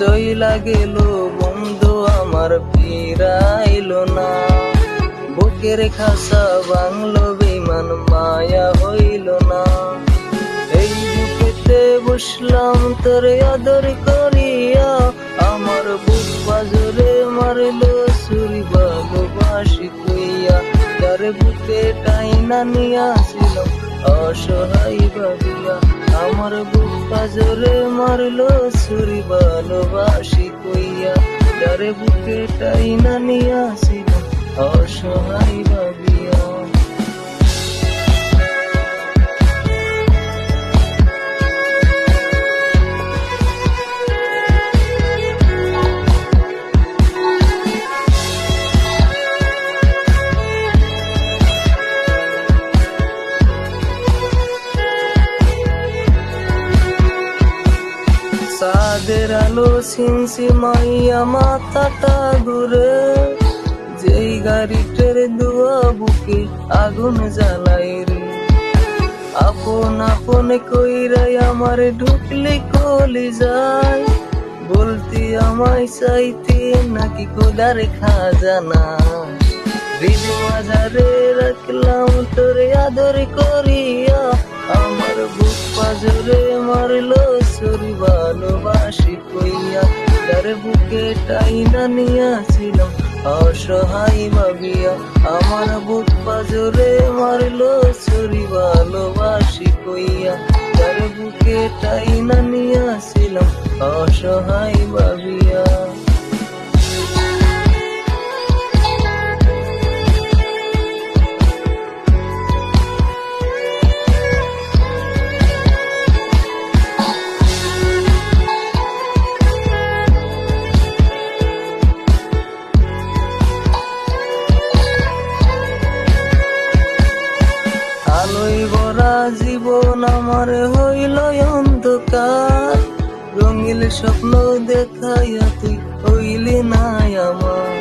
চইলা গেল বন্ধু আমার ফিরাইল না, বুকের খাসা বাংলো বেমান মায়া হইল না। এই বুকেতে বসলাম তোরে আদর করিয়া, আমার বুক বাজরে মারল ছুরি ভালোবাসি কইয়া। তার বুকে টাইনা নিয়াছিলাম অসহায় ভাবিয়া, আমার বুক বাজরে মারল ছুরি ভালোবাসি কইয়া। তার বুকে টাইনা নিয়াছিলাম অসহায় ভাবিয়া। চাঁদের আলো সিমসিমাইয়া মাথাটা ঘুরে, যেই গাড়িটার দুয়া বুকে আগুন জ্বালাই রে। আপন আপন কইরাই আমার ঢুকলি কলি যায়, বলতি আমায় চাইতে নাকি খোদার খাজানা। হৃদ মাঝারে রাখলাম তোরে আদর করিয়া, আমার বুক পাজরে মারল ছুরি ভালোবাসি কইয়া। তার বুকে টাইনা নিয়াছিলাম অসহায় ভাবিয়া, আমার বুক পাজরে মারল ছুরি ভালোবাসি কইয়া। তার বুকে টাইনা নিয়াছিলাম অসহায় ভাবিয়া। আলোয় ভরা জীবন আমার হইল অন্ধকার, রঙিল স্বপ্ন দেখাইয়া তুই হইলি নাই আমার।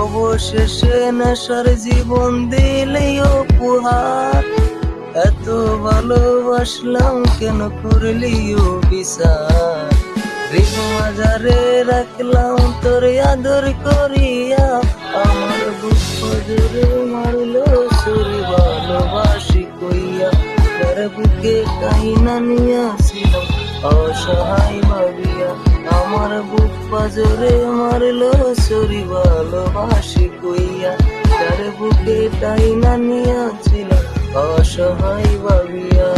অবশেষে নেশার জীবন দিলি উপহার, এত ভালোবাসলাম কেন করলি বিচার। হৃদ মাঝারে রাখলাম তোরে আদর করিয়া, আমার বুক পাজরে মারল ছুরি ভালোবাসি কইয়া। তার বুকে টাইনা নিয়াছিলাম অসহায় ভাবিয়া, আমার বুক পাজরে মারল ছুরি ভালোবাসি কইয়া। তার বুকে টাইনা নিয়াছিলাম অসহায় ভাবিয়া।